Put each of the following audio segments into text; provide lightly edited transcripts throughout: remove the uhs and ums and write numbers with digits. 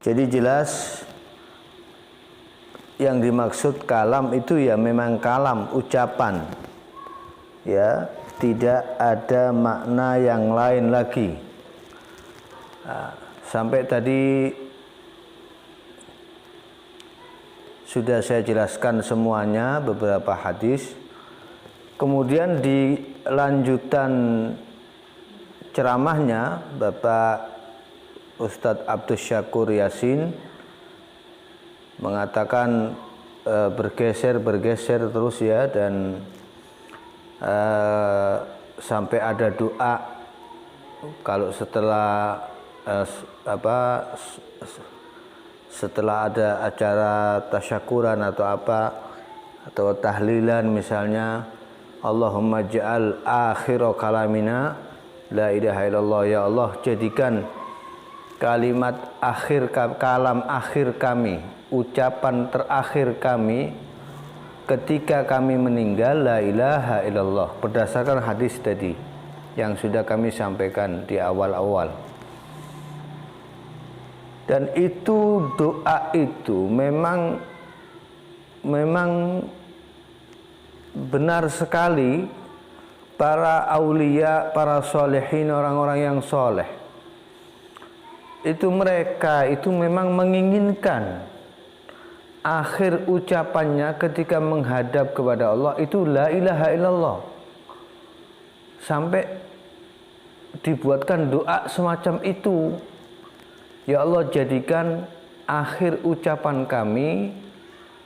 Jadi jelas yang dimaksud kalam itu ya memang kalam, ucapan. Ya, tidak ada makna yang lain lagi. Sampai tadi sudah saya jelaskan semuanya, beberapa hadis. Kemudian di lanjutan ceramahnya Bapak Ustadz Abdus Syakur Yasin mengatakan bergeser terus ya, dan sampai ada doa kalau setelah setelah ada acara tasyakuran atau apa, atau tahlilan misalnya, Allahumma ja'al akhira kalamina la ilaha illallah, ya Allah jadikan kalimat akhir, kalam akhir kami, ucapan terakhir kami ketika kami meninggal la ilaha illallah, berdasarkan hadis tadi yang sudah kami sampaikan di awal-awal. Dan itu doa itu memang benar sekali para aulia, para solehin, orang-orang yang soleh itu, mereka itu memang menginginkan akhir ucapannya ketika menghadap kepada Allah itu la ilaha illallah, sampai dibuatkan doa semacam itu. Ya Allah, jadikan akhir ucapan kami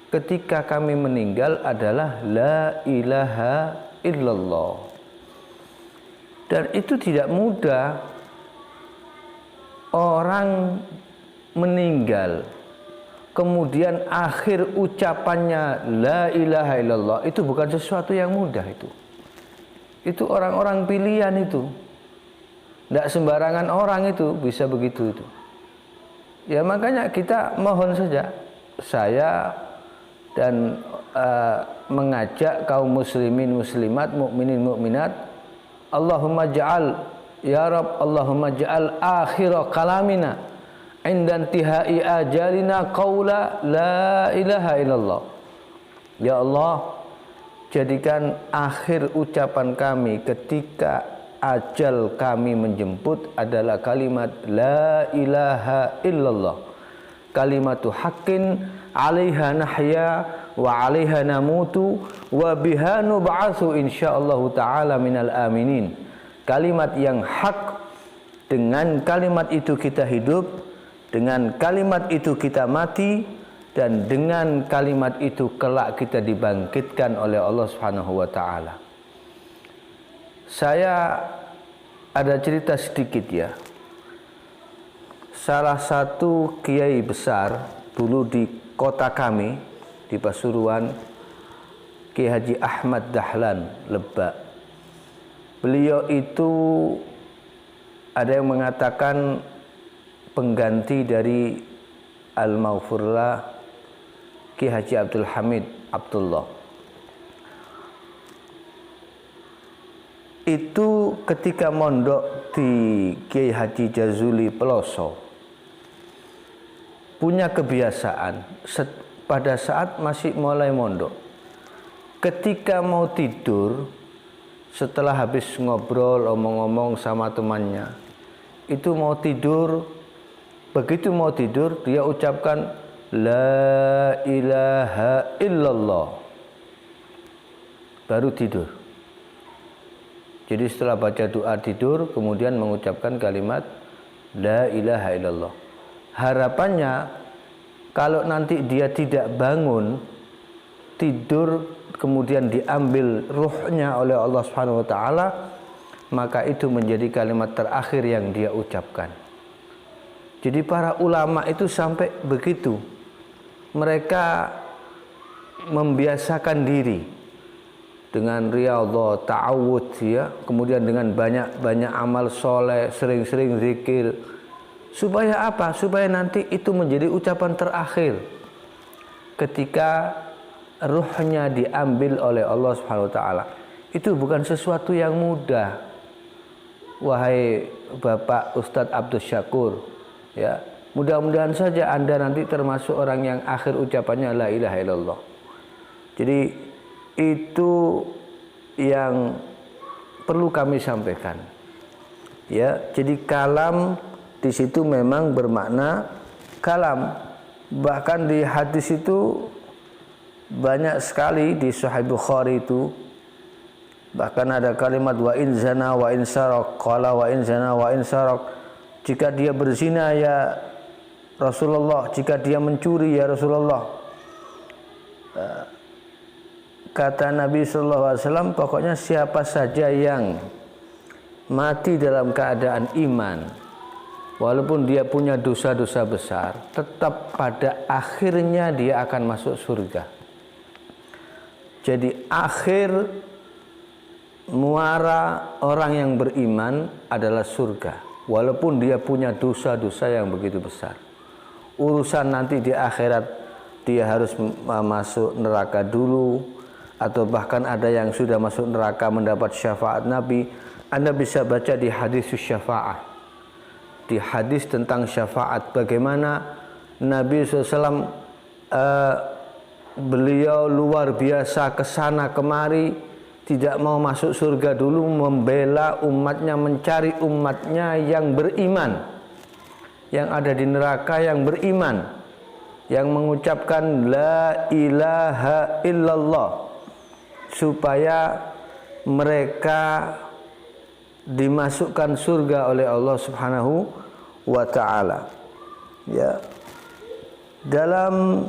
ketika kami meninggal adalah la ilaha illallah. Dan itu tidak mudah. Orang meninggal kemudian akhir ucapannya la ilaha illallah, itu bukan sesuatu yang mudah. Itu orang-orang pilihan, itu tidak sembarangan orang itu bisa begitu itu. Ya makanya kita mohon saja, saya dan mengajak kaum muslimin muslimat, mukminin mukminat, Allahumma ja'al ya Rabb, Allahumma ja'al akhira kalamina inda intihai ajalina qaula la ilaha illallah. Ya Allah, jadikan akhir ucapan kami ketika ajal kami menjemput adalah kalimat la ilaha illallah, kalimatu haqqin 'alaiha nahya wa 'alaiha namutu wa biha nub'atsu insyaallah taala minal aminin. Kalimat yang hak, dengan kalimat itu kita hidup, dengan kalimat itu kita mati, dan dengan kalimat itu kelak kita dibangkitkan oleh Allah Subhanahu wa taala. Saya ada cerita sedikit ya. Salah satu kiai besar dulu di kota kami di Pasuruan, Kiai Haji Ahmad Dahlan Lebak. Beliau itu ada yang mengatakan pengganti dari Al-Maghfurlah Kiai Haji Abdul Hamid Abdullah. Itu ketika mondok di Kiai Haji Jazuli Peloso, punya kebiasaan pada saat masih mulai mondok, ketika mau tidur, setelah habis ngobrol omong-omong sama temannya, itu mau tidur, begitu mau tidur dia ucapkan la ilaha illallah, baru tidur. Jadi setelah baca doa tidur, kemudian mengucapkan kalimat la ilaha illallah. Harapannya kalau nanti dia tidak bangun tidur, kemudian diambil ruhnya oleh Allah Subhanahu wa taala, maka itu menjadi kalimat terakhir yang dia ucapkan. Jadi para ulama itu sampai begitu. Mereka membiasakan diri dengan riyadhah, ta'awud ya, kemudian dengan banyak amal soleh, sering-sering zikir. Supaya apa? Supaya nanti itu menjadi ucapan terakhir ketika ruhnya diambil oleh Allah Subhanahu wa taala. Itu bukan sesuatu yang mudah. Wahai Bapak Ustadz Abdus Syakur ya, Mudah-mudahan saja Anda nanti termasuk orang yang akhir ucapannya la ilaha illallah. Jadi itu yang perlu kami sampaikan. Ya, jadi kalam di situ memang bermakna kalam. Bahkan di hadis itu banyak sekali di Sahih Bukhari itu. Bahkan ada kalimat wa in zana wa in saraq, qala wa in zana wa in saraq. Jika dia berzina ya Rasulullah, jika dia mencuri ya Rasulullah. Kata Nabi SAW, pokoknya siapa saja yang mati dalam keadaan iman, walaupun dia punya dosa-dosa besar, tetap pada akhirnya dia akan masuk surga. Jadi akhir muara orang yang beriman adalah surga, walaupun dia punya dosa-dosa yang begitu besar. Urusan nanti di akhirat dia harus masuk neraka dulu, atau bahkan ada yang sudah masuk neraka mendapat syafaat Nabi. Anda bisa baca di hadis syafaat, di hadis tentang syafaat, bagaimana Nabi SAW beliau luar biasa kesana kemari, tidak mau masuk surga dulu, membela umatnya, mencari umatnya yang beriman, yang ada di neraka yang beriman, yang mengucapkan la ilaha illallah, supaya mereka dimasukkan surga oleh Allah Subhanahu wa taala. Ya. Dalam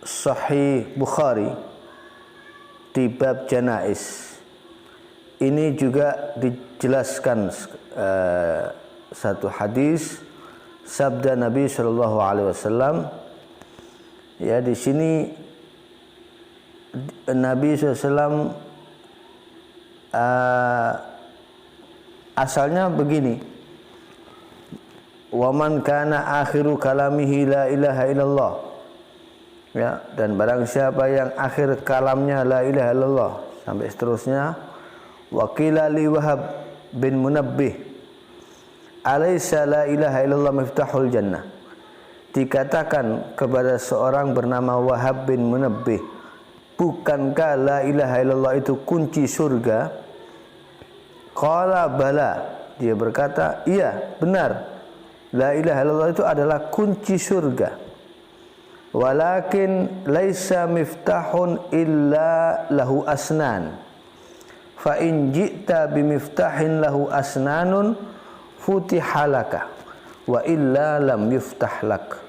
Sahih Bukhari di bab janaiz ini juga dijelaskan satu hadis sabda Nabi sallallahu alaihi wasallam. Ya, di sini Nabi SAW asalnya begini, waman kana akhiru kalamihi la ilaha illallah. Ya, dan barang siapa yang akhir kalamnya la ilaha illallah sampai seterusnya. Waqila li Wahab bin Munabbih, alaysa la ilaha illallah miftahul jannah. Dikatakan kepada seorang bernama Wahab bin Munabbih, bukankah la ilaha illallah itu kunci surga? Qala bala, dia berkata, iya benar, la ilaha illallah itu adalah kunci surga. Walakin laisa miftahun illa lahu asnan, fa in ji'ta bimiftahin lahu asnanun futihalaka, wa illa lam yuftah lak.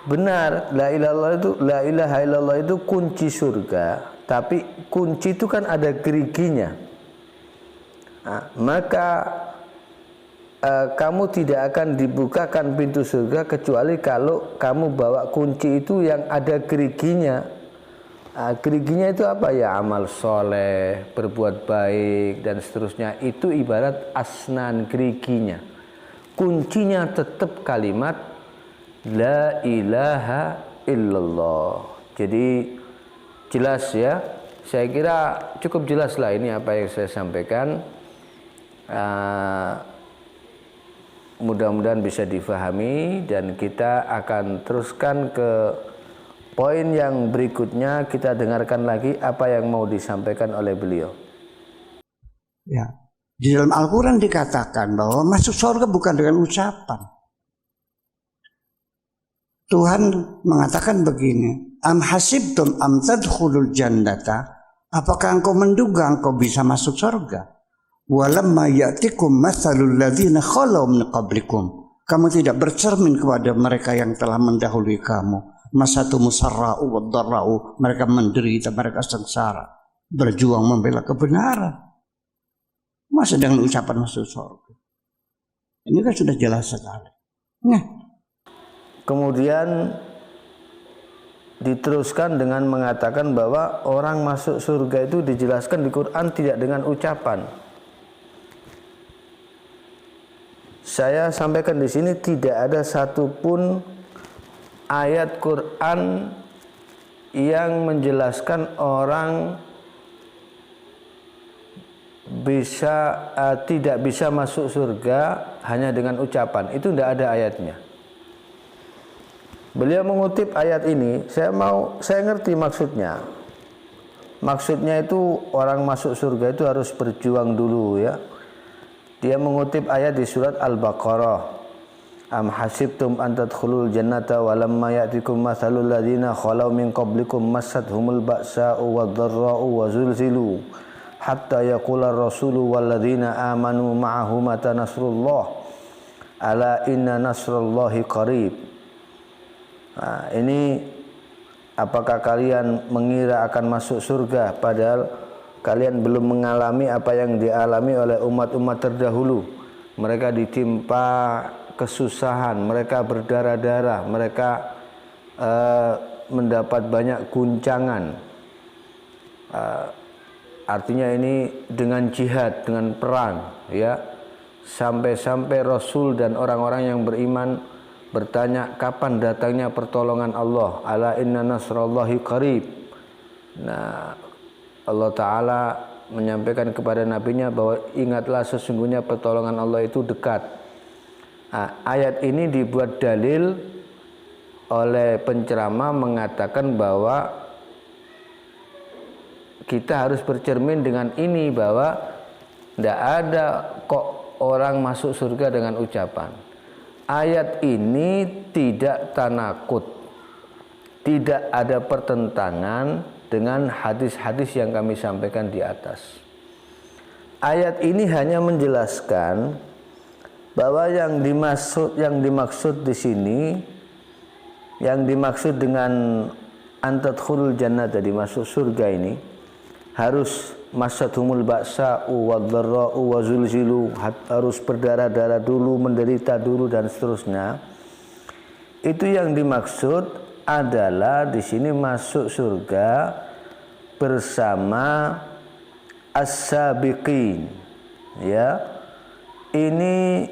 Benar, la ilaha illallah itu kunci surga, tapi kunci itu kan ada geriginya. Nah, maka kamu tidak akan dibukakan pintu surga kecuali kalau kamu bawa kunci itu yang ada geriginya. Geriginya itu apa ya? Amal soleh, berbuat baik dan seterusnya. Itu ibarat asnan geriginya. Kuncinya tetap kalimat la ilaha illallah. Jadi jelas ya. Saya kira cukup jelas lah ini apa yang saya sampaikan. Mudah-mudahan bisa difahami, dan kita akan teruskan ke poin yang berikutnya. Kita dengarkan lagi apa yang mau disampaikan oleh beliau. Ya, di dalam Al-Quran dikatakan bahwa masuk surga bukan dengan ucapan. Tuhan mengatakan begini, am hasibtum am tadkhulul jannata, apakah engkau menduga engkau bisa masuk surga? Walamma ya'tikum mathalul ladzina khalau min qablikum, kamu tidak bercermin kepada mereka yang telah mendahului kamu. Masatumu sarra'u wad dharra'u, mereka menderita, mereka sengsara, berjuang membela kebenaran. Masa dengan ucapan masuk surga? Ini kan sudah jelas sekali. Nah, kemudian diteruskan dengan mengatakan bahwa orang masuk surga itu dijelaskan di Quran tidak dengan ucapan. Saya sampaikan di sini tidak ada satupun ayat Quran yang menjelaskan orang tidak bisa masuk surga hanya dengan ucapan. Itu tidak ada ayatnya. Beliau mengutip ayat ini, saya ngerti maksudnya. Maksudnya itu orang masuk surga itu harus berjuang dulu ya. Dia mengutip ayat di surat Al-Baqarah. Am hasibtum an tadkhulul jannata wa lamma ya'tikum mathalul ladzina khalau min qablikum massathumul ba'sa'u wadh-dharra'u wa zulzilu hatta yaqula ar-rasulu wal ladzina amanu ma'ahu mata nasrullah ala inna nasrullahi qarib. Nah, ini apakah kalian mengira akan masuk surga padahal kalian belum mengalami apa yang dialami oleh umat-umat terdahulu. Mereka ditimpa kesusahan, mereka berdarah-darah, mereka mendapat banyak guncangan. Artinya ini dengan jihad, dengan perang, ya. Sampai-sampai Rasul dan orang-orang yang beriman bertanya kapan datangnya pertolongan Allah. Ala inna nasrallahi qarib. Nah, Allah Ta'ala menyampaikan kepada nabinya bahwa ingatlah sesungguhnya pertolongan Allah itu dekat. Nah, ayat ini dibuat dalil oleh penceramah mengatakan bahwa kita harus bercermin dengan ini, bahwa tidak ada kok orang masuk surga dengan ucapan. Ayat ini tidak tanakut, tidak ada pertentangan dengan hadis-hadis yang kami sampaikan di atas. Ayat ini hanya menjelaskan bahwa yang dimaksud di sini, yang dimaksud dengan antadkhulul jannah tadi, masuk surga ini, harus masathumul ba'sa'u wadh-dharra'u wa zulzilu, harus berdarah-darah dulu, menderita dulu dan seterusnya. Itu yang dimaksud adalah di sini masuk surga bersama as-sabiqin, ya. Ini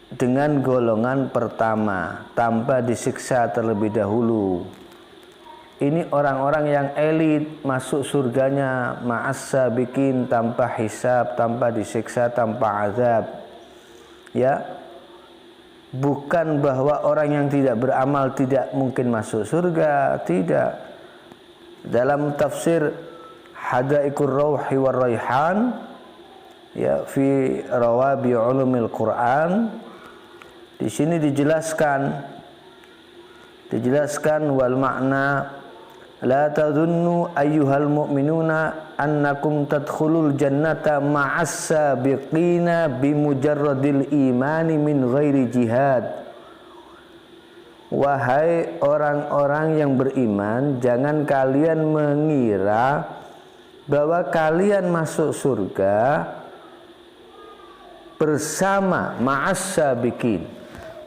dengan golongan pertama tanpa disiksa terlebih dahulu. Ini orang-orang yang elit masuk surganya ma'as-sabiqin, tanpa hisab, tanpa disiksa, tanpa azab. Ya. Bukan bahwa orang yang tidak beramal tidak mungkin masuk surga, tidak. Dalam tafsir Hadaiqur Rauhi war Raihan, ya, fi Rawabi Ulumil Quran, di sini dijelaskan wal makna la tadhunnu ayyuhal mu'minuna annakum tadkhulul jannata ma'as sabiqina bimujarradil imani min ghairi jihad. Wahai orang-orang yang beriman, jangan kalian mengira bahwa kalian masuk surga bersama ma'as sabiqin,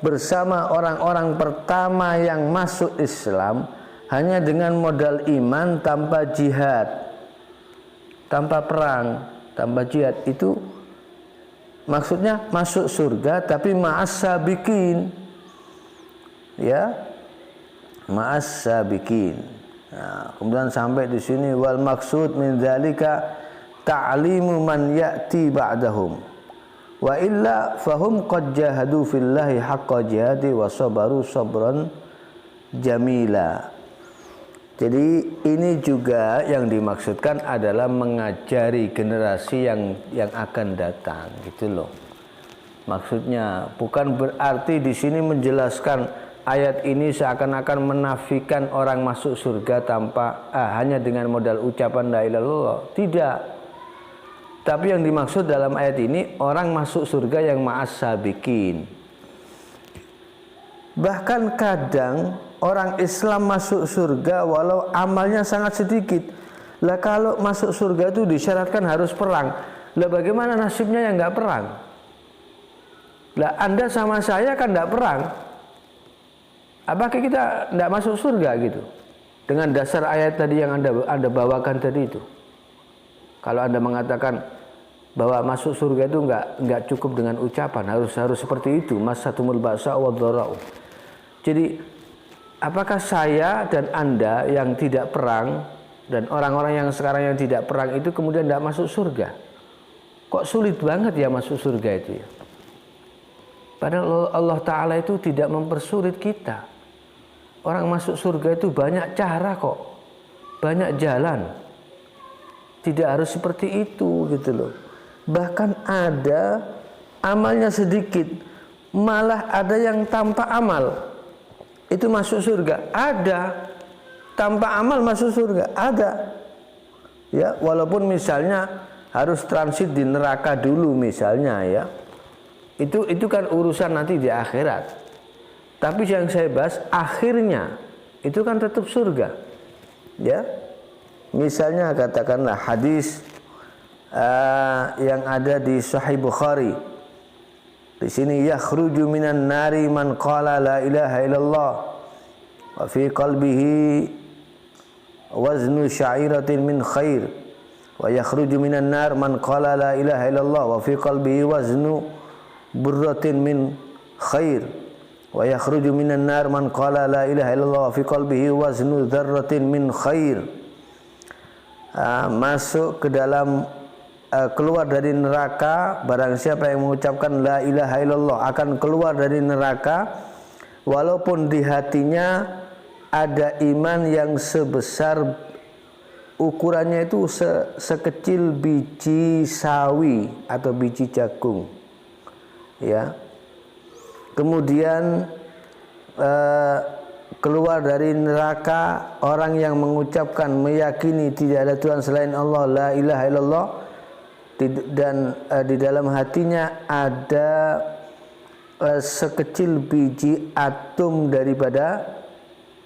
bersama orang-orang pertama yang masuk Islam hanya dengan modal iman, tanpa jihad, tanpa perang, tanpa jihad. Itu maksudnya masuk surga tapi ma'as sabiqin, ya, ma'as sabiqin. Nah, kemudian sampai di sini wal maksud min dzalika ta'limu man ya'ti ba'dahum wa illa fahum qad jahadu fillahi haqqa jihadi wa sabaru sabran jamila. Jadi ini juga yang dimaksudkan adalah mengajari generasi yang akan datang, gitu loh. Maksudnya bukan berarti di sini menjelaskan ayat ini seakan-akan menafikan orang masuk surga tanpa hanya dengan modal ucapan la ilaha illallah. Tidak. Tapi yang dimaksud dalam ayat ini orang masuk surga yang ma'as sabiqin. Bahkan kadang orang Islam masuk surga walau amalnya sangat sedikit. Lah kalau masuk surga itu disyaratkan harus perang. Lah bagaimana nasibnya yang nggak perang? Lah Anda sama saya kan nggak perang. Apakah kita nggak masuk surga gitu? Dengan dasar ayat tadi yang Anda bawakan tadi itu. Kalau Anda mengatakan bahwa masuk surga itu nggak cukup dengan ucapan, harus seperti itu, masatumul ba'sa wadh-dharra'u. Jadi apakah saya dan Anda yang tidak perang Dan orang-orang yang sekarang yang tidak perang itu kemudian tidak masuk surga. Kok sulit banget ya masuk surga itu ya? Padahal Allah Ta'ala itu tidak mempersulit kita. Orang masuk surga itu banyak cara kok. Banyak jalan. Tidak harus seperti itu gitu loh. Bahkan ada amalnya sedikit. Malah ada yang tanpa amal. Itu masuk surga. Ada. Tanpa amal masuk surga, ada. Ya, walaupun misalnya harus transit di neraka dulu misalnya ya. Itu kan urusan nanti di akhirat. Tapi yang saya bahas akhirnya itu kan tetap surga. Ya. Misalnya katakanlah hadis yang ada di Sahih Bukhari. Di sini yakhruju minan nari man qala la ilaha illallah wa fi qalbihi waznu sya'iratin min khair wa yakhruju minan nar man qala la ilaha illallah wa fi qalbihi waznu burratin min khair wa yakhruju minan nar man qala la ilaha illallah wa fi qalbihi waznu dzarratin min khair. Masuk ke dalam keluar dari neraka barang siapa yang mengucapkan la ilaha illallah akan keluar dari neraka walaupun di hatinya ada iman yang sebesar ukurannya itu sekecil biji sawi atau biji jagung. Ya. Kemudian keluar dari neraka orang yang mengucapkan meyakini tidak ada Tuhan selain Allah, la ilaha illallah, dan di dalam hatinya ada sekecil biji atom daripada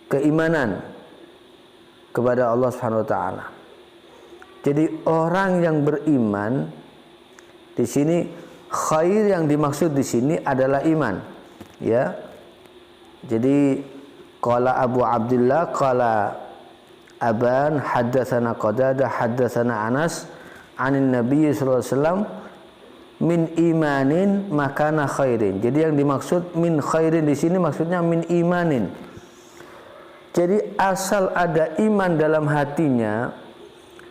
keimanan kepada Allah Subhanahu wa taala. Jadi orang yang beriman di sini khair yang dimaksud di sini adalah iman, ya. Jadi qala Abu Abdullah qala Aban haddatsana Qadadah haddatsana Anas anin Nabi sallallahu alaihi wasallam min imanin makana khairin. Jadi yang dimaksud min khairin di sini maksudnya min imanin. Jadi asal ada iman dalam hatinya,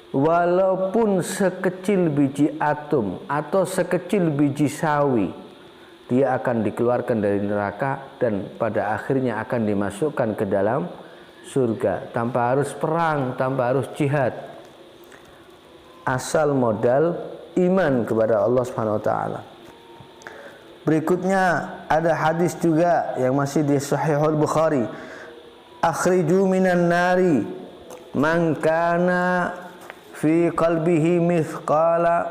walaupun sekecil biji atom atau sekecil biji sawi, dia akan dikeluarkan dari neraka dan pada akhirnya akan dimasukkan ke dalam surga tanpa harus perang, tanpa harus jihad. Asal modal iman kepada Allah Subhanahu wa taala. Berikutnya ada hadis juga yang masih di Sahihul Bukhari. Akhriju minan nari man kana fi qalbihi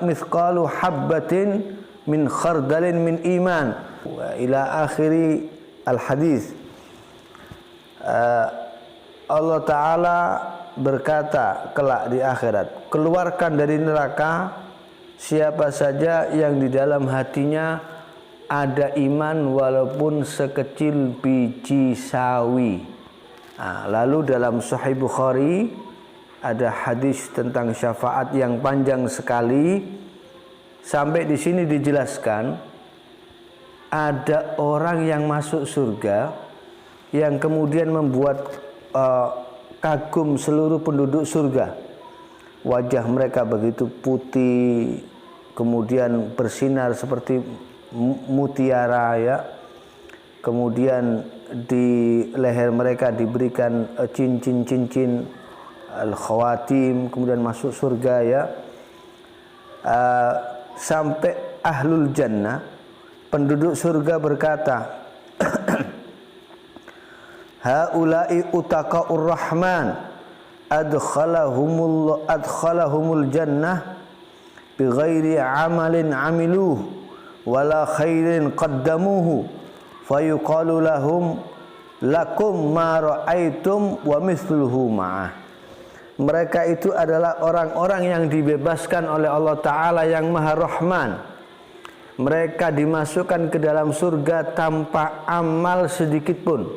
mithqalu habbatin min khardalin min iman wa ila akhiri al hadis. Allah Ta'ala berkata kelak di akhirat, keluarkan dari neraka siapa saja yang di dalam hatinya ada iman walaupun sekecil biji sawi. Lalu dalam Sahih Bukhari ada hadis tentang syafaat yang panjang sekali. Sampai di sini dijelaskan ada orang yang masuk surga yang kemudian membuat kagum seluruh penduduk surga. Wajah mereka begitu putih, kemudian bersinar seperti mutiara ya. Kemudian di leher mereka diberikan cincin-cincin al-khawatim, kemudian masuk surga ya. Sampai ahlul jannah, penduduk surga berkata, haula'i utaqaur rahman adkhalahumul jannah bighairi amalin amiluh wala khairin qaddamuhu fayuqalu lahum lakum ma ra'aitum wa mithluhu ma'ah. Mereka itu adalah orang-orang yang dibebaskan oleh Allah Ta'ala yang Maha Rahman. Mereka dimasukkan ke dalam surga tanpa amal sedikit pun.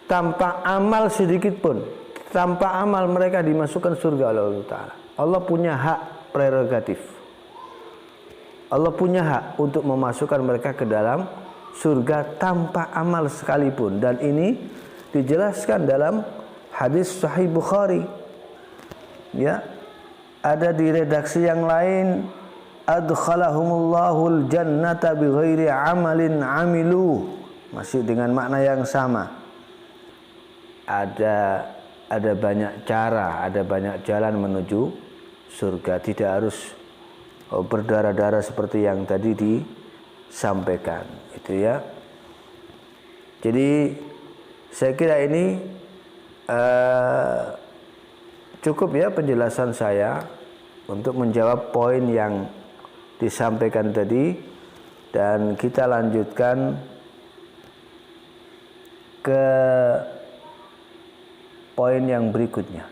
Tanpa amal sedikit pun. Tanpa amal mereka dimasukkan surga oleh Allah Ta'ala. Allah punya hak prerogatif. Allah punya hak untuk memasukkan mereka ke dalam surga tanpa amal sekalipun. Dan ini dijelaskan dalam hadis Sahih Bukhari. ya. Ada di redaksi yang lain, adkhalahumullahul jannata bighairi amalin amilu, masih dengan makna yang sama. Ada banyak cara, ada banyak jalan menuju surga, tidak harus berdarah-darah seperti yang tadi disampaikan, itu ya. Jadi saya kira ini cukup ya penjelasan saya untuk menjawab poin yang disampaikan tadi, dan kita lanjutkan ke poin yang berikutnya.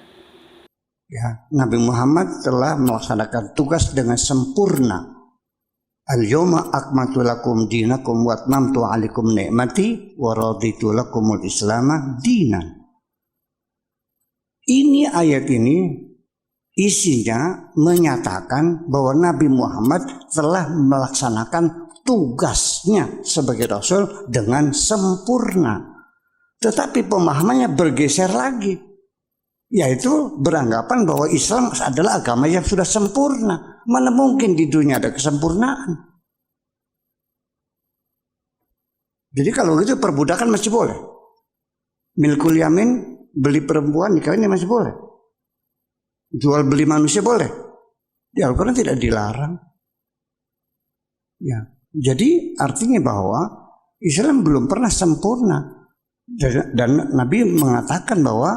Ya, Nabi Muhammad telah melaksanakan tugas dengan sempurna. Al-yawma akmaltu lakum dinakum wa atmamtu 'alaikum ni'mati wa raditu lakumul Islam dinan. Ini ayat ini isinya menyatakan bahwa Nabi Muhammad telah melaksanakan tugasnya sebagai Rasul dengan sempurna. Tetapi pemahamannya bergeser lagi, yaitu beranggapan bahwa Islam adalah agama yang sudah sempurna. Mana mungkin di dunia ada kesempurnaan. Jadi kalau gitu perbudakan masih boleh. Milkul yamin, beli perempuan nikahnya masih boleh. Jual beli manusia boleh. Di Al-Quran tidak dilarang. Ya, jadi artinya bahwa Islam belum pernah sempurna. Dan Nabi mengatakan bahwa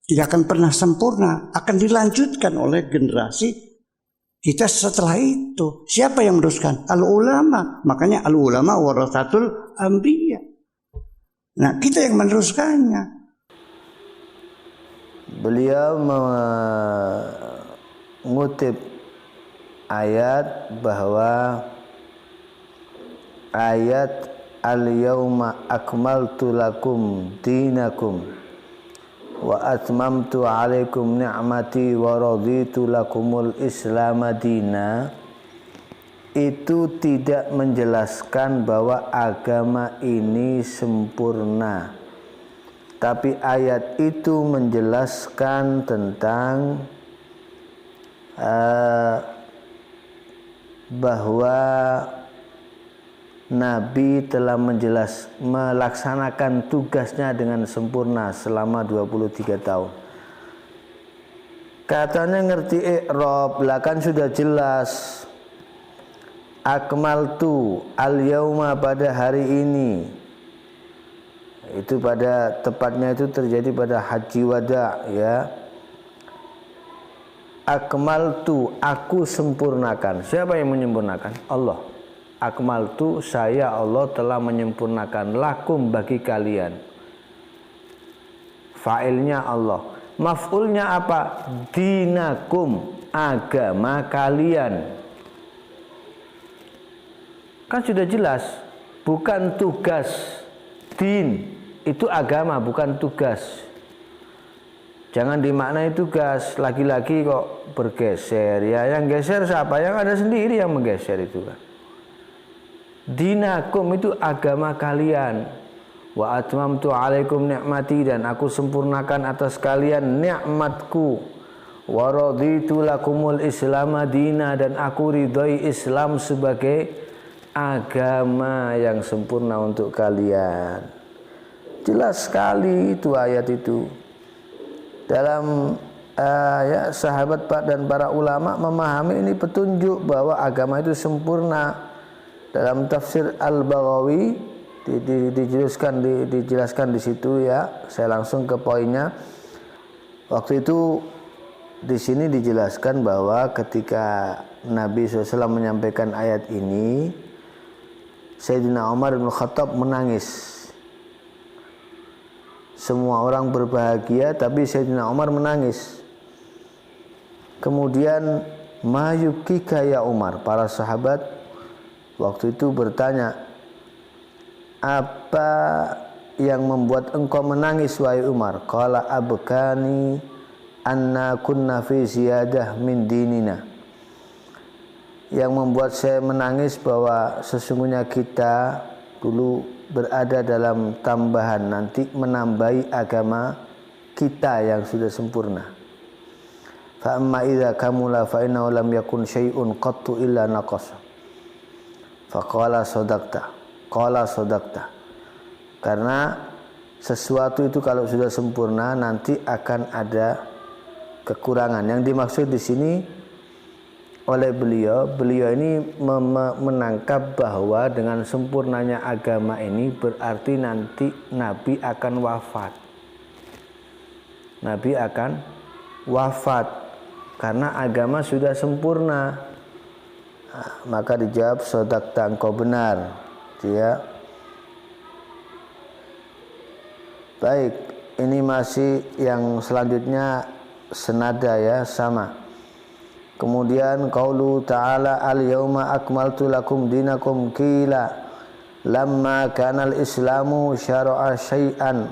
tidak akan pernah sempurna, akan dilanjutkan oleh generasi kita setelah itu. Siapa yang meneruskan? Al-ulama. Makanya al-ulama warasatul anbiya. Nah, kita yang meneruskannya. Beliau mengutip ayat bahwa ayat al-yawma akmaltu lakum dinakum wa atmamtu 'alaikum ni'mati wa raditu lakumul Islam madina, itu tidak menjelaskan bahwa agama ini sempurna. Tapi ayat itu menjelaskan tentang bahwa Nabi telah melaksanakan tugasnya dengan sempurna selama 23 tahun. Katanya ngerti i'rab, lah kan sudah jelas. Akmaltu al-yauma, pada hari ini. Itu pada tepatnya itu terjadi pada haji wada, ya. Akmaltu, aku sempurnakan. Siapa yang menyempurnakan? Allah. Akmaltu, saya Allah telah menyempurnakan, lakum, bagi kalian. Fa'ilnya Allah. Maf'ulnya apa? Dinakum, agama kalian. Kan sudah jelas, bukan tugas. Din itu agama, bukan tugas. Jangan dimaknai tugas, lagi-lagi kok bergeser. Ya, yang geser siapa? Yang ada sendiri yang menggeser itu kan. Dinakum itu agama kalian. Wa atmamtu 'alaikum ni'mati, dan aku sempurnakan atas kalian nikmatku. Wa raditu lakumul Islam madina, dan aku ridhoi Islam sebagai agama yang sempurna untuk kalian. Jelas sekali itu ayat itu. Dalam ya, sahabat dan para ulama memahami ini petunjuk bahwa agama itu sempurna. Dalam tafsir Al-Baghawi dijelaskan di situ, ya. Saya langsung ke poinnya. Waktu itu di sini dijelaskan bahwa ketika Nabi SAW menyampaikan ayat ini, Sayyidina Umar bin Khattab menangis. Semua orang berbahagia, tapi Sayyidina Umar menangis. Kemudian, ma yubkika ya Umar? Para sahabat waktu itu bertanya, apa yang membuat engkau menangis wahai Umar? Qala abkani anna kunna fi ziyadah min dinina. Yang membuat saya menangis bahwa sesungguhnya kita dulu berada dalam tambahan, nanti menambahi agama kita yang sudah sempurna. fa amma idza kamula fa innahu lam yakun syai'un qattu illa naqasa. Fa qala sadaqta. Karena sesuatu itu kalau sudah sempurna nanti akan ada kekurangan. Yang dimaksud di sini oleh beliau ini menangkap bahwa dengan sempurnanya agama ini berarti nanti Nabi akan wafat. Nabi akan wafat karena agama sudah sempurna. Nah, maka dijawab shadaqta, engkau benar. Ya. Baik, ini masih yang selanjutnya senada ya, sama. Kemudian qaulu ta'ala al-yauma akmaltu lakum dinakum qila lamma kana al-islamu syara'a syai'an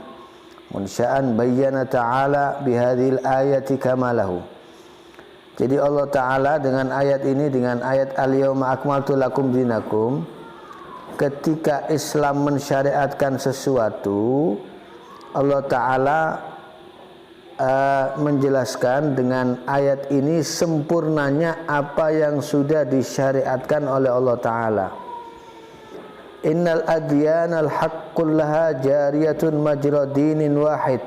munsya'an bayyana ta'ala bihadhil ayati kamalahu. Jadi Allah Ta'ala dengan ayat ini, dengan ayat al-yauma akmaltu lakum dinakum, ketika Islam mensyariatkan sesuatu, Allah Ta'ala menjelaskan dengan ayat ini sempurnanya apa yang sudah disyariatkan oleh Allah Ta'ala. Innal adyanal haqqul laha jariyatun majra dinin wahid.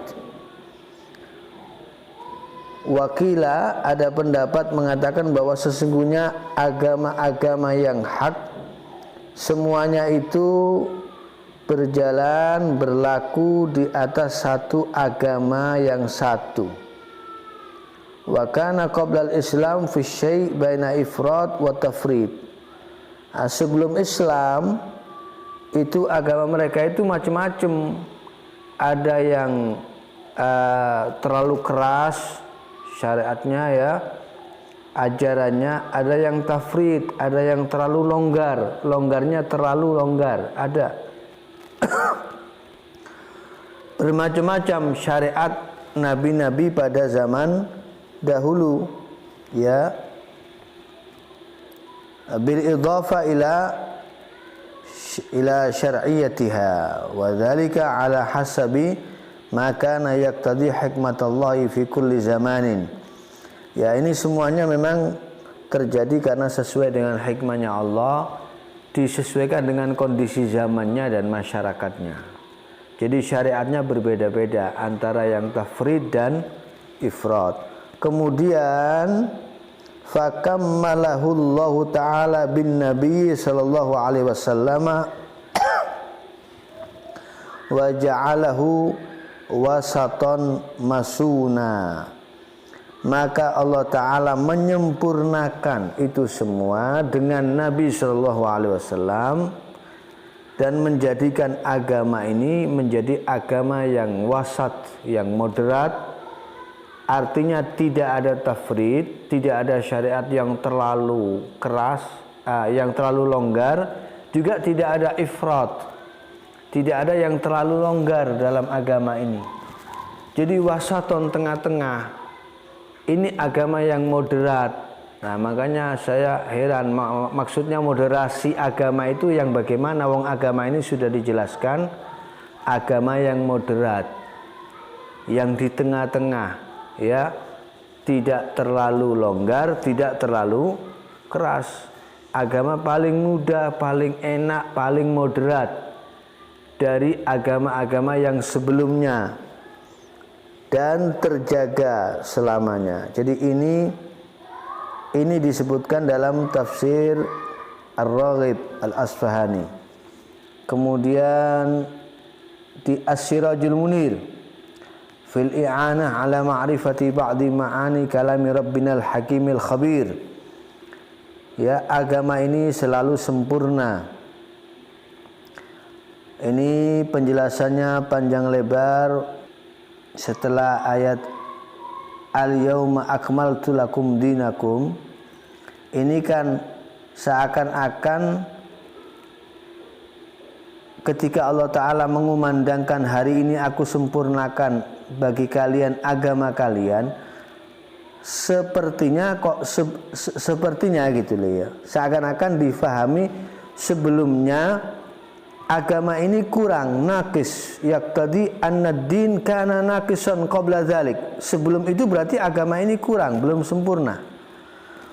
Wakila, ada pendapat mengatakan bahwa sesungguhnya agama-agama yang hak semuanya itu berjalan berlaku di atas satu agama yang satu. Wa kana qabla al-Islam fi syai' baina ifrad wa tafrid. Sebelum Islam itu agama mereka itu macam-macam. Ada yang terlalu keras syariatnya ya, ajarannya, ada yang tafrid, ada yang terlalu longgar, longgarnya terlalu longgar, ada. Bermacam-macam syariat nabi-nabi pada zaman dahulu ya, bil idhafa ila syar'iyyatiha wa dzalika ala hasabi ma kana yaqtadi hikmatallahi fi kulli zamanin. Ya, ini semuanya memang terjadi karena sesuai dengan hikmahnya Allah, disesuaikan dengan kondisi zamannya dan masyarakatnya. Jadi syariatnya berbeda-beda antara yang tafrid dan ifrad. Kemudian fakammalahu Allah Ta'ala bin Nabi sallallahu alaihi wasallam wa ja'alahu wasatan masuna. Maka Allah Ta'ala menyempurnakan itu semua dengan Nabi sallallahu alaihi wasallam dan menjadikan agama ini menjadi agama yang wasat, yang moderat. Artinya tidak ada tafrid, tidak ada syariat yang terlalu keras, yang terlalu longgar, juga tidak ada ifrat, tidak ada yang terlalu longgar dalam agama ini. Jadi wasaton, tengah-tengah. Ini agama yang moderat. Nah, makanya saya heran, maksudnya moderasi agama itu yang bagaimana? Wong agama ini sudah dijelaskan agama yang moderat, yang di tengah-tengah, ya, tidak terlalu longgar, tidak terlalu keras. Agama paling mudah, paling enak, paling moderat dari agama-agama yang sebelumnya dan terjaga selamanya. Jadi ini disebutkan dalam tafsir Ar-Raghib Al-Asfahani. Kemudian di As-Sirajul Munir fil i'anah ala ma'rifati ba'di ma'ani kalami Rabbinal Hakimil Khabir. Ya, agama ini selalu sempurna. Ini penjelasannya panjang lebar setelah ayat al-yauma akmaltu lakum dinakum. Ini kan seakan-akan ketika Allah Ta'ala mengumandangkan hari ini aku sempurnakan bagi kalian agama kalian, sepertinya kok sepertinya gitu loh ya, seakan-akan difahami sebelumnya agama ini kurang, naqis, yaqtadi anna ad-din kana naqisan qabla dzalik. Sebelum itu berarti agama ini kurang, belum sempurna.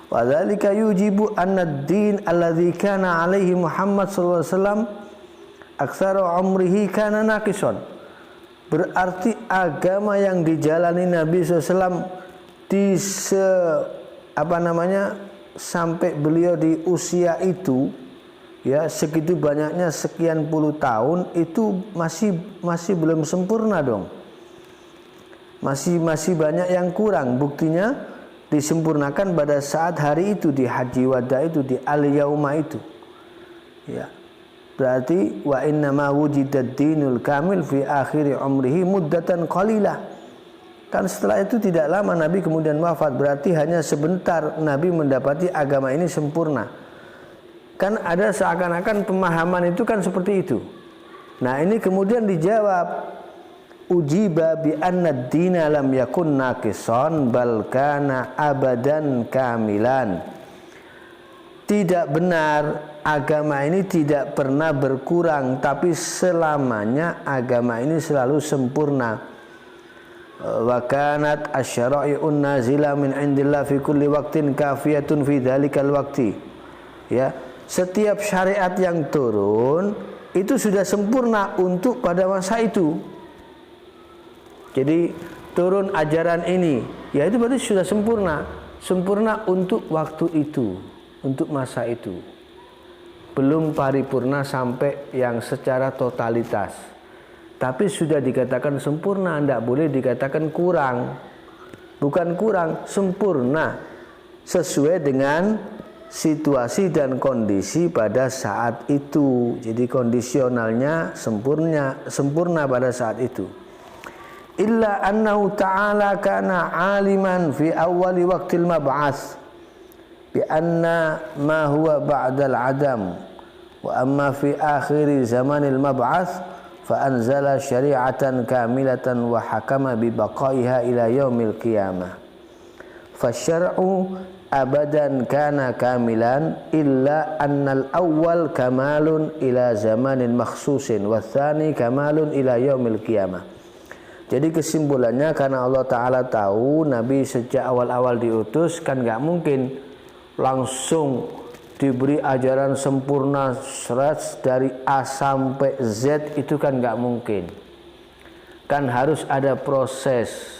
Wa dzalika yujibu anna ad-din alladzi kana alaihi Muhammad sallallahu alaihi wasallam aktsara umrihi kana naqisan. Berarti agama yang dijalani Nabi SAW di sampai beliau di usia itu, ya segitu banyaknya sekian puluh tahun, itu masih belum sempurna dong. Masih banyak yang kurang. Buktinya disempurnakan pada saat hari itu, di Haji Wada itu, di Al-Yauma itu. Ya. Berarti wa inna ma wujidad dinul kamil fi akhiri umrihi muddatan qalilah. Kan setelah itu tidak lama Nabi kemudian wafat, berarti hanya sebentar Nabi mendapati agama ini sempurna. Kan ada seakan-akan pemahaman itu kan seperti itu. Nah, ini kemudian dijawab, ujiba bi anna ad-dina lam yakun naqisan bal kana abadan kamilan. Tidak benar, agama ini tidak pernah berkurang, tapi selamanya agama ini selalu sempurna. Wa kanat asy-syara'i'un nazila min 'indillah fi kulli waqtin kafiyatun fi dzalikal waqti. Ya, setiap syariat yang turun itu sudah sempurna untuk pada masa itu. Jadi turun ajaran ini, ya itu berarti sudah sempurna untuk waktu itu, untuk masa itu. Belum paripurna sampai yang secara totalitas, tapi sudah dikatakan sempurna, tidak boleh dikatakan kurang. Bukan kurang, sempurna sesuai dengan situasi dan kondisi pada saat itu. Jadi kondisionalnya sempurna pada saat itu. Illa annahu ta'ala kana aliman fi awwali waqtil mab'ats bi anna ma huwa ba'dal adam wa amma fi akhiri zamanil mab'ats fa anzala syari'atan kamilatan wa hakama bi baqaiha ila yaumil qiyamah. Fa syar'u abadan kana kamilan illa annal awwal kamalun ila zamanin makhsusin wa tsani kamalun ila yaumil qiyamah. Jadi kesimpulannya, karena Allah Ta'ala tahu Nabi sejak awal-awal diutus kan gak mungkin langsung diberi ajaran sempurna dari A sampai Z, itu kan gak mungkin. Kan harus ada proses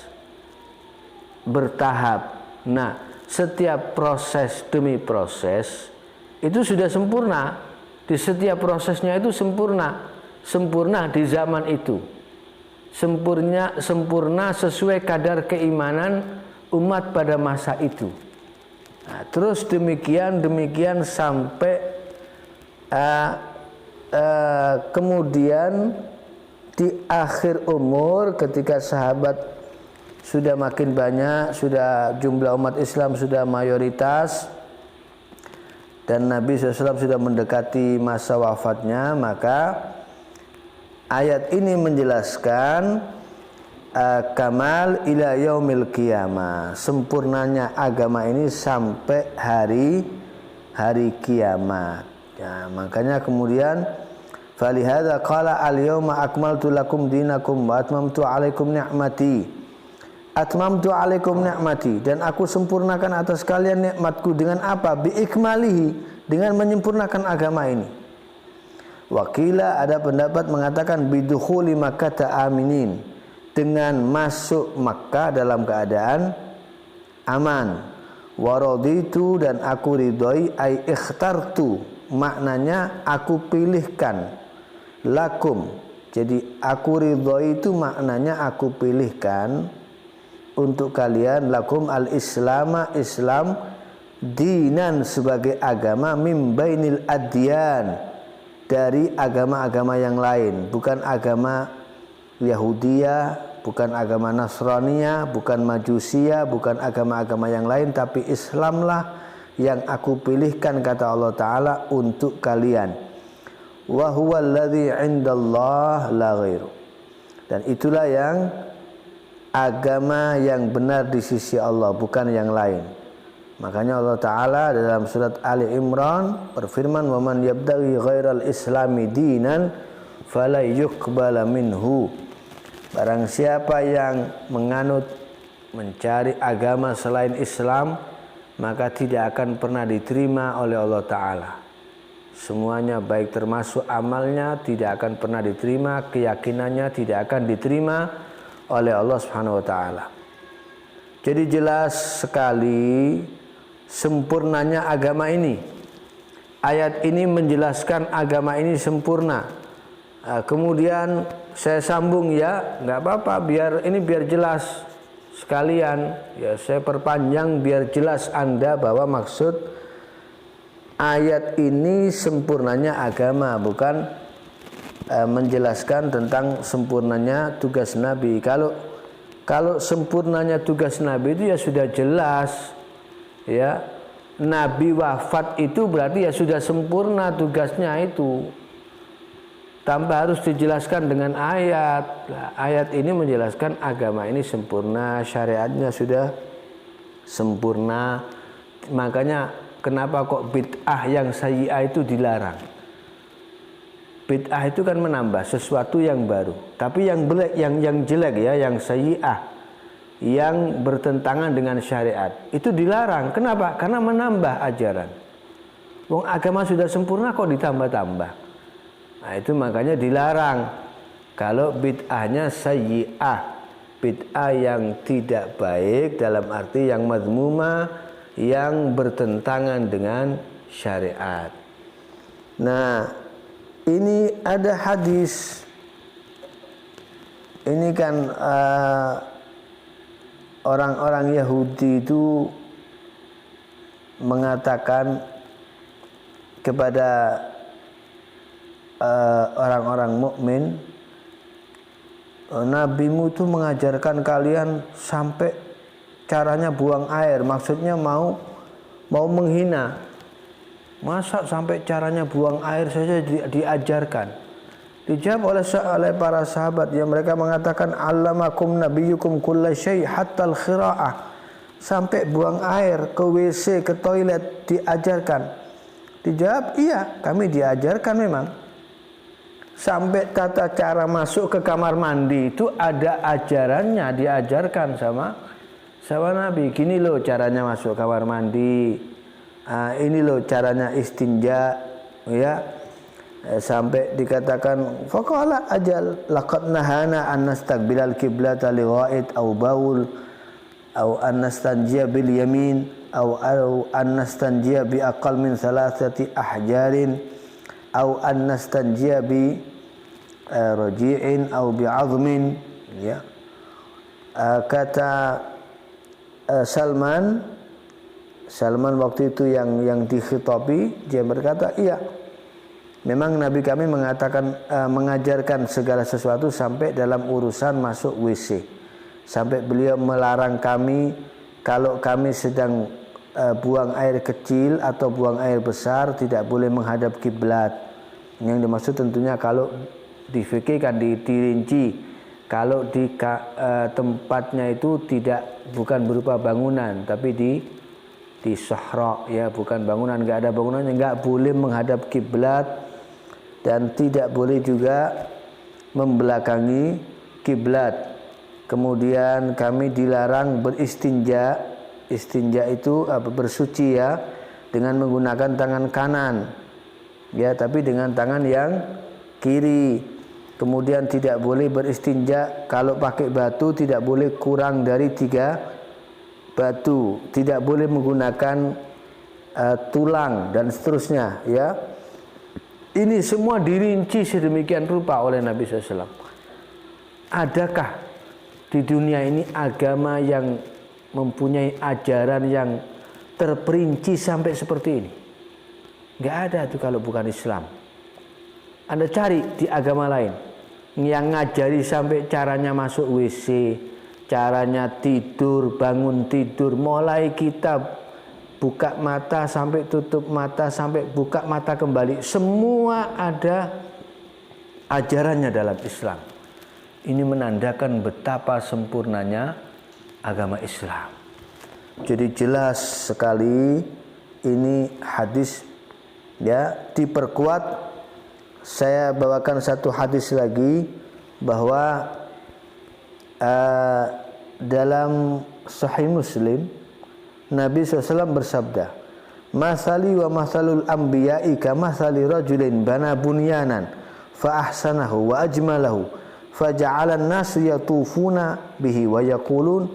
bertahap. Nah, setiap proses demi proses itu sudah sempurna. Di setiap prosesnya itu sempurna di zaman itu. Sempurna sesuai kadar keimanan umat pada masa itu. Nah, terus demikian sampai kemudian di akhir umur, ketika sahabat sudah makin banyak, sudah jumlah umat Islam sudah mayoritas, dan Nabi SAW sudah mendekati masa wafatnya, maka ayat ini menjelaskan kamal ila yaumil qiyamah, sempurnanya agama ini sampai hari kiamat. Ya, makanya kemudian falihadza qala al-yauma akmaltu lakum dinakum wa atmamtu 'alaikum ni'mati, dan aku sempurnakan atas kalian nikmatku dengan apa? Bi ikmalihi, dengan menyempurnakan agama ini. Wakila, ada pendapat mengatakan bidukhuli Makkah aminin, dengan masuk Makkah dalam keadaan aman. Waraditu, dan aku ridhoi, ai ikhtartu, maknanya aku pilihkan, lakum, jadi aku ridhoi itu maknanya aku pilihkan untuk kalian, lakum al-islama, Islam, dinan sebagai agama, mim bainil adyan, dari agama-agama yang lain, bukan agama Yahudiyah, bukan agama Nasraniyah, bukan Majusiyah, bukan agama-agama yang lain, tapi Islamlah yang aku pilihkan, kata Allah Ta'ala, untuk kalian. Wa huwa alladhi 'indallah la ghairu, dan itulah yang agama yang benar di sisi Allah, bukan yang lain. Makanya Allah Ta'ala dalam surat Ali Imran berfirman, wa man yabtaghi ghairal islami dinan fala yuqbala minhu. Barang siapa yang menganut mencari agama selain Islam, maka tidak akan pernah diterima oleh Allah Ta'ala. Semuanya baik termasuk amalnya tidak akan pernah diterima, keyakinannya tidak akan diterima oleh Allah Subhanahu wa Ta'ala. Jadi jelas sekali sempurnanya agama ini. Ayat ini menjelaskan agama ini sempurna. Kemudian saya sambung ya, nggak apa-apa, biar jelas sekalian. Ya, saya perpanjang biar jelas Anda bahwa maksud ayat ini sempurnanya agama, bukan menjelaskan tentang sempurnanya tugas Nabi. Kalau sempurnanya tugas Nabi itu ya sudah jelas, ya. Nabi wafat itu berarti ya sudah sempurna tugasnya itu. Tanpa harus dijelaskan dengan ayat. Nah, ayat ini menjelaskan agama ini sempurna, syariatnya sudah sempurna. Makanya kenapa kok bid'ah yang sayyi'ah itu dilarang? Bid'ah itu kan menambah sesuatu yang baru. Tapi yang jelek ya, yang sayyi'ah, yang bertentangan dengan syariat, itu dilarang. Kenapa? Karena menambah ajaran. Wong agama sudah sempurna kok ditambah-tambah. Nah, itu makanya dilarang. Kalau bid'ahnya sayyi'ah, bid'ah yang tidak baik dalam arti yang madmumah, yang bertentangan dengan syariat. Nah, ini ada hadis. Ini kan orang-orang Yahudi itu mengatakan kepada orang-orang mukmin, nabimu itu mengajarkan kalian sampai caranya buang air, maksudnya mau menghina. Masa sampai caranya buang air saja diajarkan? Dijawab oleh para sahabat yang mereka mengatakan, allamakum nabiyyukum kulla syai' hatta al-khira'ah. Sampai buang air, ke WC, ke toilet diajarkan. Dijawab, iya, kami diajarkan memang. Sampai tata cara masuk ke kamar mandi itu ada ajarannya, diajarkan sama Nabi. Gini loh caranya masuk kamar mandi, ini loh caranya istinja, ya. Sampai dikatakan faqala ajal laqad nahana an nastaqbilal qiblata li ghaid aw baul aw an nastanjiya bil yamin aw an nastanjiya bi aqal min thalathati ahjarin aw an nastanjiya bi raji'in aw bi 'azmin, ya. Kata Salman waktu itu yang dikhitabi, dia berkata, iya, memang Nabi kami mengajarkan segala sesuatu sampai dalam urusan masuk WC. Sampai beliau melarang kami kalau kami sedang buang air kecil atau buang air besar tidak boleh menghadap kiblat. Yang dimaksud tentunya kalau di fikih kan dirinci, kalau di tempatnya itu bukan berupa bangunan tapi di sahra, ya, bukan bangunan, enggak ada bangunannya, enggak boleh menghadap kiblat dan tidak boleh juga membelakangi kiblat. Kemudian kami dilarang beristinja. Istinja itu bersuci, ya, dengan menggunakan tangan kanan, ya, tapi dengan tangan yang kiri. Kemudian tidak boleh beristinja kalau pakai batu, tidak boleh kurang dari 3 batu. Tidak boleh menggunakan tulang dan seterusnya, ya. Ini semua dirinci sedemikian rupa oleh Nabi SAW. Adakah di dunia ini agama yang mempunyai ajaran yang terperinci sampai seperti ini? Nggak ada itu kalau bukan Islam. Anda cari di agama lain yang ngajari sampai caranya masuk WC, caranya tidur, bangun tidur, mulai kita buka mata sampai tutup mata sampai buka mata kembali, semua ada ajarannya dalam Islam. Ini menandakan betapa sempurnanya agama Islam. Jadi jelas sekali ini hadis, ya, diperkuat saya bawakan satu hadis lagi bahwa dalam Sahih Muslim Nabi SAW bersabda, "Masali wa masalul anbiya'i kamathali rajulin bana bunyanan fa ahsanahu wa ajmalahu faja'ala an-nasu yatufuna bihi wa yaqulun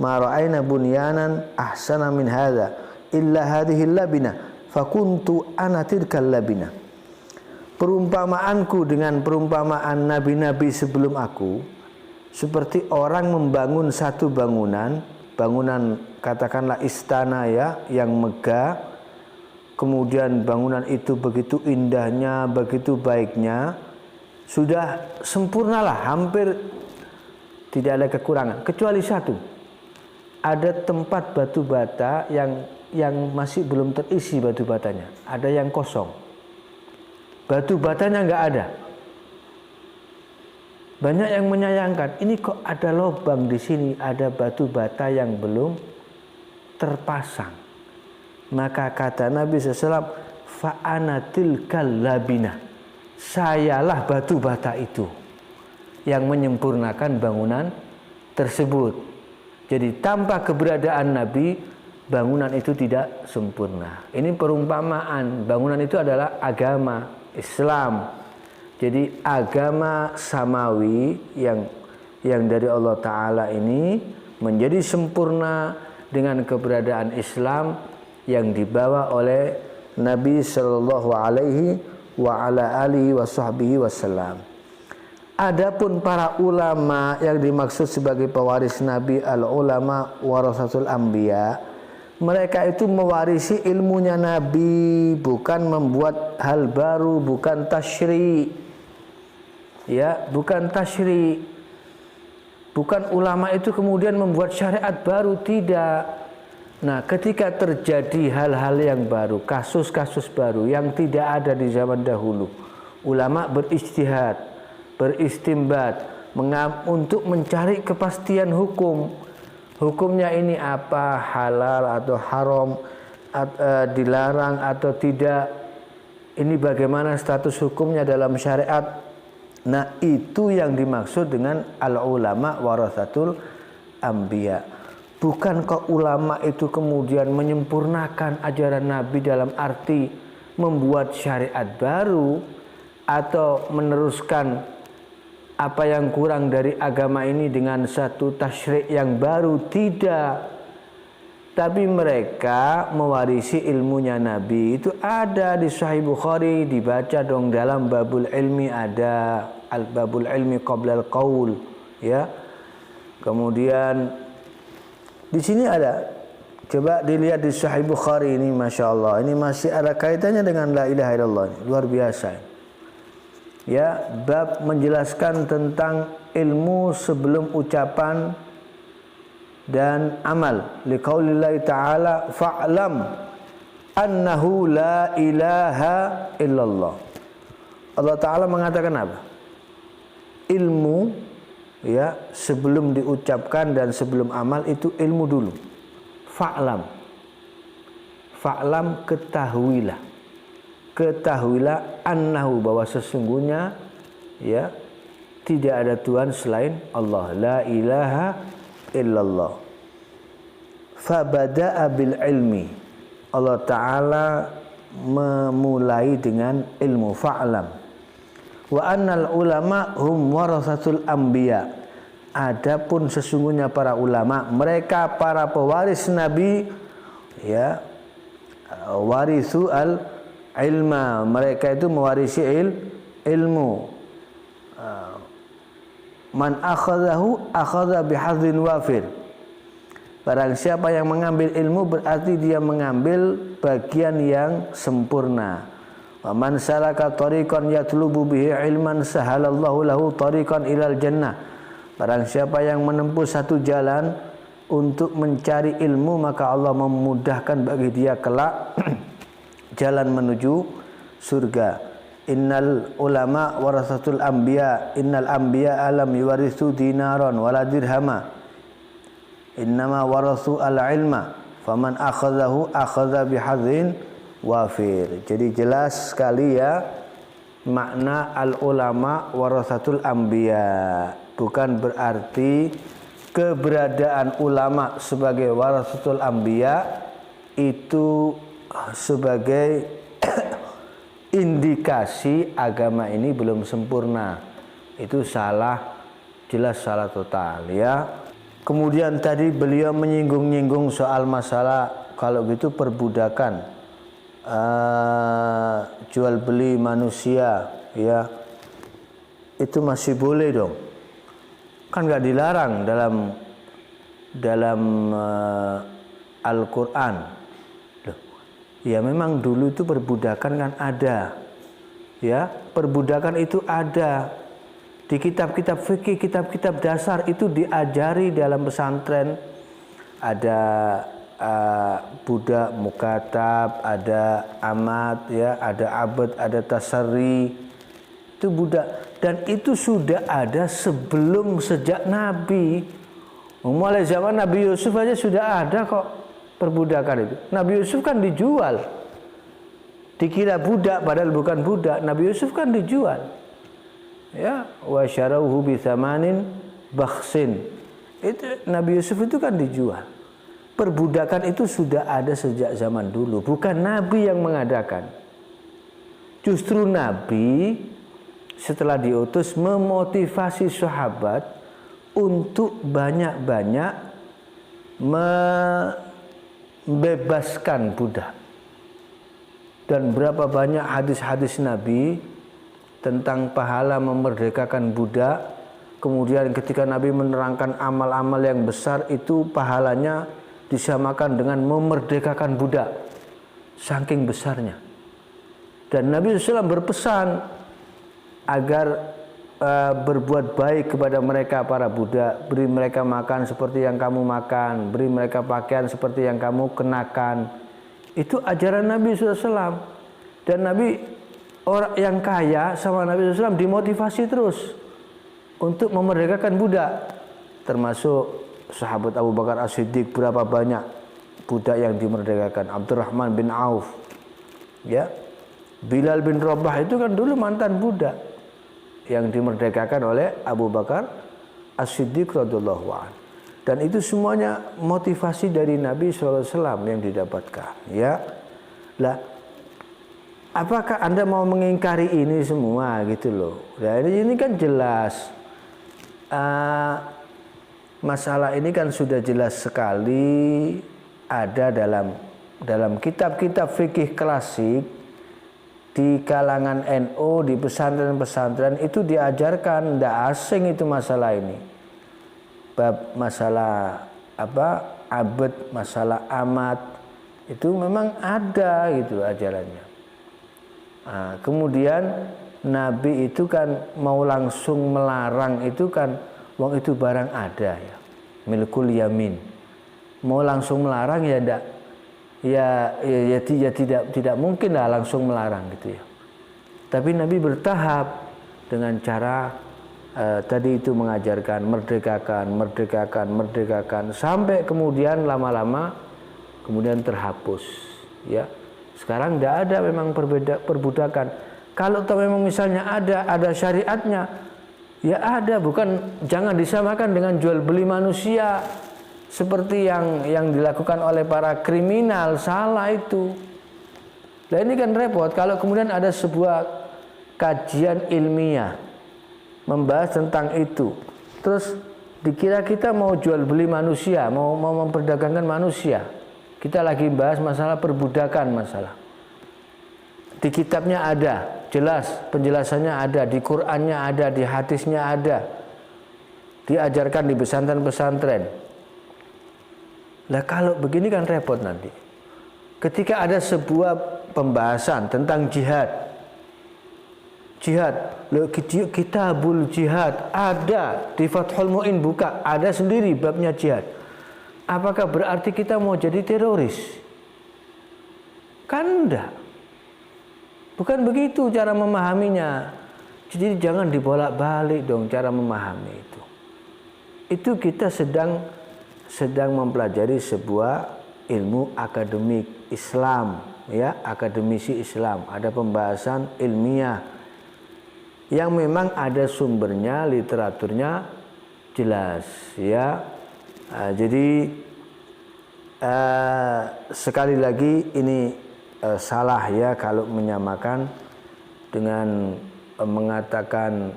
ma ra'ayna bunyanan ahsana min hadha illa hadhihi al-labina fakuntu ana tilkal labina." Perumpamaanku dengan perumpamaan nabi-nabi sebelum aku seperti orang membangun satu bangunan katakanlah istana ya, yang megah. Kemudian bangunan itu begitu indahnya, begitu baiknya, sudah sempurnalah, hampir tidak ada kekurangan kecuali satu. Ada tempat batu bata yang masih belum terisi batu batanya, ada yang kosong. Batu batanya nggak ada. Banyak yang menyayangkan, ini kok ada lubang di sini, ada batu bata yang belum terpasang. Maka kata Nabi SAW, fa'anatil kalabina, sayalah batu bata itu yang menyempurnakan bangunan tersebut. Jadi tanpa keberadaan Nabi, bangunan itu tidak sempurna. Ini perumpamaan, bangunan itu adalah agama Islam. Jadi agama samawi yang dari Allah Ta'ala ini menjadi sempurna dengan keberadaan Islam yang dibawa oleh Nabi Sallallahu Alaihi wa ala alihi wa sahbihi wasallam. Adapun para ulama yang dimaksud sebagai pewaris Nabi, al-ulama warasatul anbiya, mereka itu mewarisi ilmunya Nabi, bukan membuat hal baru, bukan tasyri'. Ya, bukan tasyri'. Bukan ulama itu kemudian membuat syariat baru, tidak. Nah, ketika terjadi hal-hal yang baru, kasus-kasus baru yang tidak ada di zaman dahulu, ulama berijtihad, beristimbat untuk mencari kepastian hukum. Hukumnya ini apa, halal atau haram, dilarang atau tidak. Ini bagaimana status hukumnya dalam syariat. Nah, itu yang dimaksud dengan al-ulama warasatul anbiya. Bukan kok ulama itu kemudian menyempurnakan ajaran Nabi dalam arti membuat syariat baru atau meneruskan apa yang kurang dari agama ini dengan satu tasyri' yang baru, tidak. Tapi mereka mewarisi ilmunya Nabi. Itu ada di Sahih Bukhari, dibaca dong dalam babul ilmi, ada al-babul ilmi qabla al-qaul, ya. Kemudian di sini ada, coba dilihat di Sahih Bukhari ini, Masya Allah, ini masih ada kaitannya dengan la ilaha illallah, luar biasa. Ya, bab menjelaskan tentang ilmu sebelum ucapan dan amal. Liqaulillahi ta'ala fa'lam annahu la ilaha illallah. Allah Ta'ala mengatakan apa? Ilmu, ya, sebelum diucapkan dan sebelum amal itu ilmu dulu. Fa'lam. Fa'lam, ketahuilah. Ketahuilah annahu, bahwa sesungguhnya, ya, tidak ada Tuhan selain Allah. La ilaha illallah. Fabada'a bil ilmi. Allah Ta'ala memulai dengan ilmu. Fa'lam. Wa annal ulama hum warasatul anbiya. Adapun sesungguhnya para ulama, mereka para pewaris Nabi, ya, warisu al ilma, mereka itu mewarisi ilmu. Man akhadahu akhadha bihadzin wafir. Barang siapa yang mengambil ilmu berarti dia mengambil bagian yang sempurna. Wa man salaka tariqan yatlubu bihi ilman sahalallahu lahu tariqan ilal jannah. Barang siapa yang menempuh satu jalan untuk mencari ilmu, maka Allah memudahkan bagi dia kelak jalan menuju surga. Innal ulama warasatul anbiya, innal anbiya alam yuwarithu dinaran wala dirhama, innama warathu al ilma faman akhadahu akhadha bihadzin wafir. Jadi jelas sekali, ya, makna al-ulama warasatul anbiya. Bukan berarti keberadaan ulama sebagai warasatul anbiya itu sebagai indikasi agama ini belum sempurna. Itu salah, jelas salah total ya. Kemudian tadi beliau menyinggung-nyinggung soal masalah kalau gitu perbudakan, jual beli manusia ya, itu masih boleh dong, kan nggak dilarang dalam Al-Quran. Ya memang dulu itu perbudakan kan ada ya, perbudakan itu ada di kitab-kitab fikih, kitab-kitab dasar itu diajari dalam pesantren. Ada budak mukatab, ada amat ya, ada abad, ada tasarri, itu budak, dan itu sudah ada sejak Nabi. Mulai zaman Nabi Yusuf aja sudah ada kok perbudakan itu. Nabi Yusuf kan dijual, dikira budak padahal bukan budak. Nabi Yusuf kan dijual ya, wa syarauhu bi tsamanin bakhsin. Itu Nabi Yusuf itu kan dijual. Perbudakan itu sudah ada sejak zaman dulu, bukan Nabi yang mengadakan. Justru Nabi setelah diutus memotivasi sahabat untuk banyak-banyak membebaskan budak. Dan berapa banyak hadis-hadis Nabi tentang pahala memerdekakan budak. Kemudian ketika Nabi menerangkan amal-amal yang besar itu pahalanya disamakan dengan memerdekakan budak, saking besarnya. Dan Nabi SAW berpesan agar berbuat baik kepada mereka para budak, beri mereka makan seperti yang kamu makan, beri mereka pakaian seperti yang kamu kenakan. Itu ajaran Nabi SAW. Dan Nabi, orang yang kaya sama Nabi SAW dimotivasi terus untuk memerdekakan budak. Termasuk sahabat Abu Bakar As-Siddiq, berapa banyak budak yang dimerdekakan. Abdurrahman bin Auf ya, Bilal bin Rabah itu kan dulu mantan budak yang dimerdekakan oleh Abu Bakar As-Siddiq radhiyallahu anhu. Dan itu semuanya motivasi dari Nabi SAW yang didapatkan ya. Lah, apakah Anda mau mengingkari ini semua gitu loh? Nah, ini kan jelas masalah ini kan sudah jelas sekali ada dalam kitab-kitab fikih klasik di kalangan NU, di pesantren-pesantren itu diajarkan, tidak asing itu masalah ini. Bab masalah abad, masalah amat itu memang ada gitu ajarannya. Nah, kemudian Nabi itu kan mau langsung melarang itu kan, wong itu barang ada ya, milkul yamin. Mau langsung melarang ya enggak, tidak mungkin lah langsung melarang gitu ya. Tapi Nabi bertahap dengan cara tadi itu mengajarkan merdekakan sampai kemudian lama-lama kemudian terhapus ya. Sekarang tidak ada memang perbudakan. Kalau memang misalnya ada syariatnya, ya ada, bukan, jangan disamakan dengan jual beli manusia seperti yang dilakukan oleh para kriminal, salah itu. Nah ini kan repot kalau kemudian ada sebuah kajian ilmiah membahas tentang itu, terus dikira kita mau jual beli manusia, mau memperdagangkan manusia. Kita lagi bahas masalah perbudakan masalah. Di kitabnya ada, jelas penjelasannya ada, di Qur'annya ada, di hadisnya ada. Diajarkan di pesantren-pesantren. Lah kalau begini kan repot nanti. Ketika ada sebuah pembahasan tentang jihad. Kitabul jihad ada di Fathul Mu'in, buka, ada sendiri babnya jihad. Apakah berarti kita mau jadi teroris? Kan enggak. Bukan begitu cara memahaminya. Jadi jangan dibolak-balik dong cara memahami itu. Itu kita sedang mempelajari sebuah ilmu akademik Islam, ya, akademisi Islam. Ada pembahasan ilmiah yang memang ada sumbernya, literaturnya jelas ya. Jadi sekali lagi ini salah ya kalau menyamakan dengan mengatakan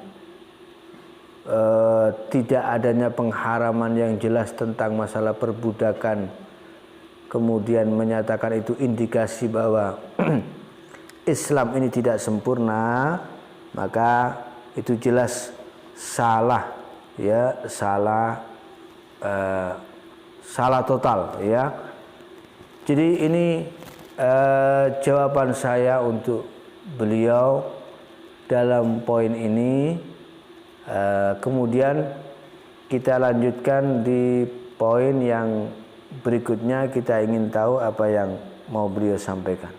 tidak adanya pengharaman yang jelas tentang masalah perbudakan, kemudian menyatakan itu indikasi bahwa Islam ini tidak sempurna, maka itu jelas salah ya, salah total ya. Jadi ini jawaban saya untuk beliau dalam poin ini. Kemudian kita lanjutkan di poin yang berikutnya, kita ingin tahu apa yang mau beliau sampaikan.